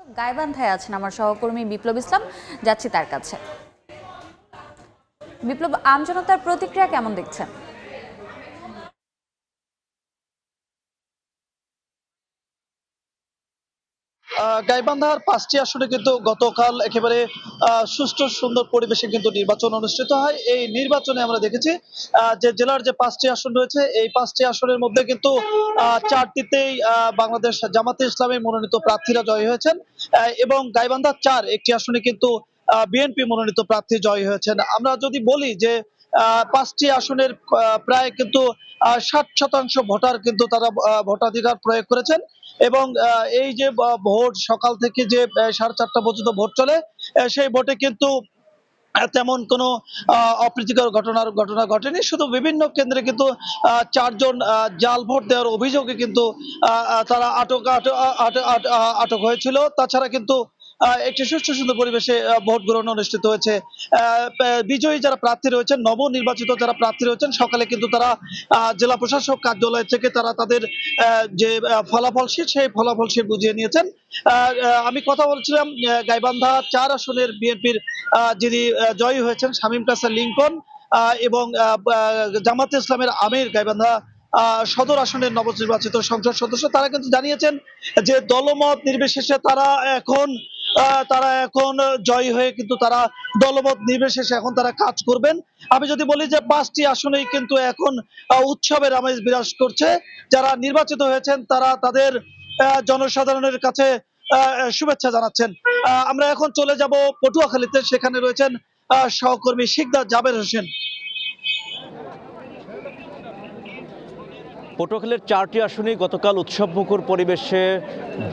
গাইবান্ধায় আছেন আমার সহকর্মী বিপ্লব ইসলাম, যাচ্ছি তার কাছে। বিপ্লব, আমজনতার প্রতিক্রিয়া কেমন দেখছেন? গাইবান্ধার ৫টি আসনে কিন্তু গতকাল একেবারে সুষ্ঠু সুন্দর পরিবেশে কিন্তু নির্বাচন অনুষ্ঠিত হয়। এই নির্বাচনে আমরা দেখেছি যে জেলার যে ৫টি আসন রয়েছে, এই ৫টি আসনের মধ্যে কিন্তু ৪টিতেই বাংলাদেশ জামাতে ইসলামী মনোনীত প্রার্থীরা জয়ী হয়েছেন এবং গাইবান্ধা ৪ একটি আসনে কিন্তু বিএনপি মনোনীত প্রার্থী জয়ী হয়েছেন। আমরা যদি বলি যে ৫টি আসনের প্রায় কিন্তু ৬০% ভোটার কিন্তু তারা ভোটাধিকার প্রয়োগ করেছেন এবং এই যে ভোট সকাল থেকে যে ৪:৩০ পর্যন্ত ভোট চলে, সেই ভোটে কিন্তু তেমন কোনো অপ্রীতিকর ঘটনা ঘটেনি। শুধু বিভিন্ন কেন্দ্রে কিন্তু ৪ জন জাল ভোট দেওয়ার অভিযোগে কিন্তু তারা আটক হয়েছিল। তাছাড়া কিন্তু একটি সুষ্ঠু সুন্দর পরিবেশে ভোট গ্রহণ অনুষ্ঠিত হয়েছে। বিজয়ী যারা প্রার্থী রয়েছেন, নবনির্বাচিত যারা প্রার্থী রয়েছেন, সকালে কিন্তু তারা জেলা প্রশাসক কার্যালয় থেকে তারা তাদের যে ফলাফল শীট, সেই ফলাফল শীট বুঝিয়ে নিয়েছেন। আমি কথা বলছিলাম গাইবান্ধা ৪ আসনের বিএনপির যিনি জয়ী হয়েছেন শামীম কাসা লিংকন এবং জামাতে ইসলামের আমির গাইবান্ধা সদর আসনের নবনির্বাচিত সংসদ সদস্য, তারা কিন্তু জানিয়েছেন যে দলমত নির্বিশেষে তারা এখন জয়ী হয়ে কিন্তু তারা দলমত নির্বিশেষে এখন তারা কাজ করবেন। আমি যদি বলি যে ৫টি আসনেই কিন্তু এখন উৎসবের আমেজ বিরাজ করছে। যারা নির্বাচিত হয়েছেন তারা তাদের জনসাধারণের কাছে শুভেচ্ছা জানাচ্ছেন। আমরা এখন চলে যাব পটুয়াখালীতে, সেখানে রয়েছেন সহকর্মী শিকদার জাবের হোসেন। পটুয়াখালীর 4টি আসনেই গতকাল উৎসবমুখর পরিবেশে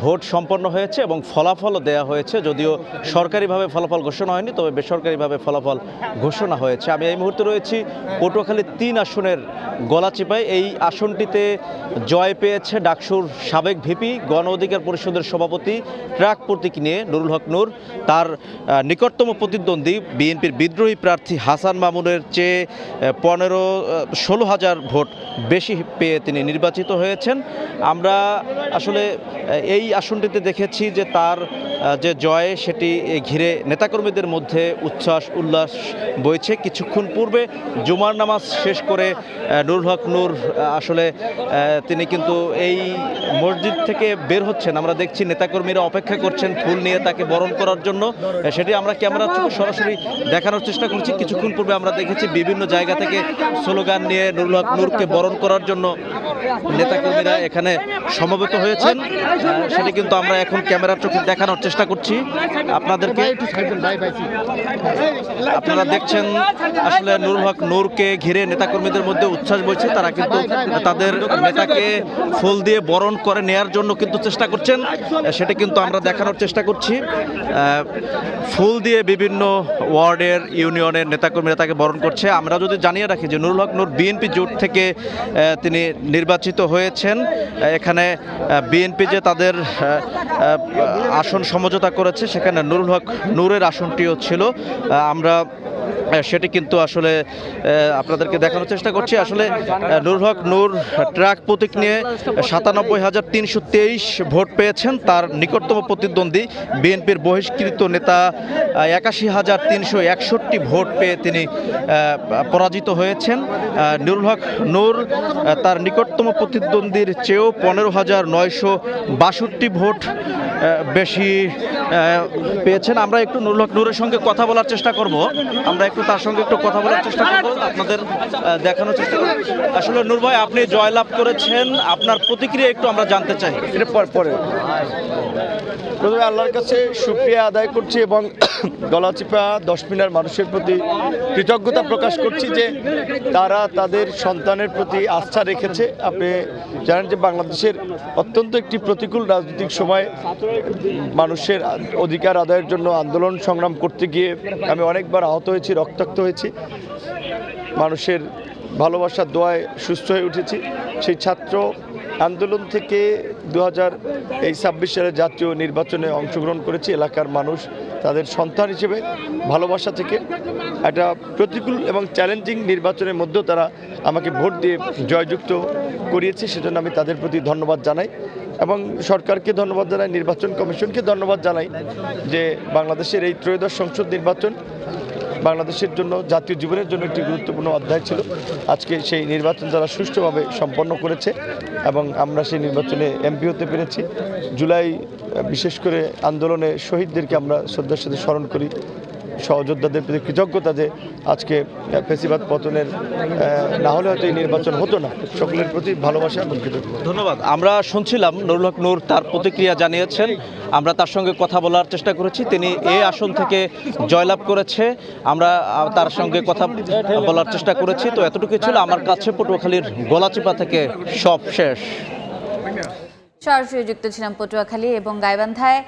ভোট সম্পন্ন হয়েছে এবং ফলাফলও দেওয়া হয়েছে। যদিও সরকারিভাবে ফলাফল ঘোষণা হয়নি, তবে বেসরকারিভাবে ফলাফল ঘোষণা হয়েছে। আমি এই মুহূর্তে রয়েছি পটুয়াখালীর 3 আসনের গলাচিপায়। এই আসনটিতে জয় পেয়েছে ডাকসুর সাবেক ভিপি, গণ অধিকার পরিষদের সভাপতি, ট্রাক প্রতীক নিয়ে নুরুল হক নূর। তার নিকটতম প্রতিদ্বন্দ্বী বিএনপির বিদ্রোহী প্রার্থী হাসান মামুনের চেয়ে ১৫-১৬ হাজার ভোট বেশি পেয়ে তিনি নির্বাচিত হয়েছেন। আমরা আসলে এই আসনটিতে দেখেছি যে তার যে জয়, সেটি ঘিরে নেতাকর্মীদের মধ্যে উল্লাস বইছে। কিছুক্ষণ পূর্বে জুমার নামাজ শেষ করে নুরুল হক নূর আসলে তিনি কিন্তু এই মসজিদ থেকে বের হচ্ছেন। আমরা দেখছি নেতাকর্মীরা অপেক্ষা করছেন ফুল নিয়ে তাকে বরণ করার জন্য। সেটি আমরা ক্যামেরার চোখে সরাসরি দেখানোর চেষ্টা করছি। কিছুক্ষণ পূর্বে আমরা দেখেছি বিভিন্ন জায়গা থেকে স্লোগান নিয়ে নুরুল হক নূরকে বরণ করার জন্য নেতাকর্মীরা এখানে সমবেত হয়েছেন। সেটি কিন্তু আমরা এখন ক্যামেরার চোখে দেখানোর চেষ্টা করছি আপনাদেরকে। আপনারা দেখছেন আসলে নুরুল হক নূরকে ঘিরে নেতাকর্মীদের মধ্যে উচ্ছ্বাস বইছে। তারা কিন্তু তাদের নেতাকে ফুল দিয়ে বরণ করে নেয়ার জন্য কিন্তু চেষ্টা করছেন। সেটা কিন্তু আমরা দেখানোর চেষ্টা করছি। ফুল দিয়ে বিভিন্ন ওয়ার্ডের, ইউনিয়নের নেতাকর্মীরা তাকে বরণ করছে। আমরা যদি জানিয়ে রাখি যে নুরুল হক নূর বিএনপি জোট থেকে তিনি নির্বাচিত হয়েছেন। এখানে বিএনপি যে তাদের আসন সমঝোতা করেছে, সেখানে নুরুল হক নূরের আসনটিও ছিল। আমরা সেটি কিন্তু আসলে আপনাদেরকে দেখানোর চেষ্টা করছি। আসলে নুরুল হক নূর ট্রাক প্রতীক নিয়ে ৯৭,৩২৩ ভোট পেয়েছেন। তার নিকটতম প্রতিদ্বন্দ্বী বিএনপির বহিষ্কৃত নেতা ৮১,৩৬১ ভোট পেয়ে তিনি পরাজিত হয়েছেন। নুরুল হক নূর তার নিকটতম প্রতিদ্বন্দ্বীর চেয়েও ১৫,৯৬২ ভোট বেশি পেয়েছেন। আমরা একটু নুরুল হক নূরের সঙ্গে কথা বলার চেষ্টা করব। তার সঙ্গে একটু কথা বলার চেষ্টা করব, আপনাদের দেখানোর চেষ্টা করব। আসলে নূর ভাই, আপনি জয়লাভ করেছেন, আপনার প্রতিক্রিয়া একটু আমরা জানতে চাই। পরে প্রথমে আল্লাহর কাছে শুকরিয়া আদায় করছি এবং গলাচিপা ১০ মিনার মানুষের প্রতি কৃতজ্ঞতা প্রকাশ করছি যে তারা তাদের সন্তানের প্রতি আস্থা রেখেছে। আপনি জানেন যে বাংলাদেশের অত্যন্ত একটি প্রতিকূল রাজনৈতিক সময় মানুষের অধিকার আদায়ের জন্য আন্দোলন সংগ্রাম করতে গিয়ে আমি অনেকবার আহত হয়েছি, রক্তাক্ত হয়েছি। মানুষের ভালোবাসার দোয়ায় সুস্থ হয়ে উঠেছি। সেই ছাত্র আন্দোলন থেকে ২০২৬ সালের জাতীয় নির্বাচনে অংশগ্রহণ করেছি। এলাকার মানুষ তাদের সন্তান হিসেবে ভালোবাসা থেকে একটা প্রতিকূল এবং চ্যালেঞ্জিং নির্বাচনের মধ্যেও তারা আমাকে ভোট দিয়ে জয়যুক্ত করিয়েছে। সেজন্য আমি তাদের প্রতি ধন্যবাদ জানাই। এবং সরকারকে ধন্যবাদ জানাই, নির্বাচন কমিশনকে ধন্যবাদ জানাই যে বাংলাদেশের এই ত্রয়োদশ সংসদ নির্বাচন বাংলাদেশের জন্য, জাতীয় জীবনের জন্য একটি গুরুত্বপূর্ণ অধ্যায় ছিল। আজকে সেই নির্বাচন যারা সুষ্ঠুভাবে সম্পন্ন করেছে এবং আমরা সেই নির্বাচনে এমপি হতে পেরেছি। জুলাই বিশেষ করে আন্দোলনে শহীদদেরকে আমরা শ্রদ্ধার সাথে স্মরণ করি, সহযোদ্ধাদের প্রতি কৃতজ্ঞতা যে আজকে ফেসিবাদ পতনের না হলে হয়তো এই নির্বাচন হতো না। সকলের প্রতি ভালোবাসা এবং কৃতজ্ঞতা। ধন্যবাদ। আমরা শুনছিলাম নুরুল হক নূর তার প্রতিক্রিয়া জানিয়েছেন, আমরা তার সঙ্গে কথা বলার চেষ্টা করেছি। তিনি এই আসন থেকে জয়লাভ করেছে, আমরা তার সঙ্গে কথা বলার চেষ্টা করেছি। তো এতটুকুই ছিল আমার কাছে পটুয়াখালীর গলাচিপা থেকে সব শেষ। সরাসরি যুক্ত ছিলাম পটুয়াখালী এবং গাইবান্ধায়।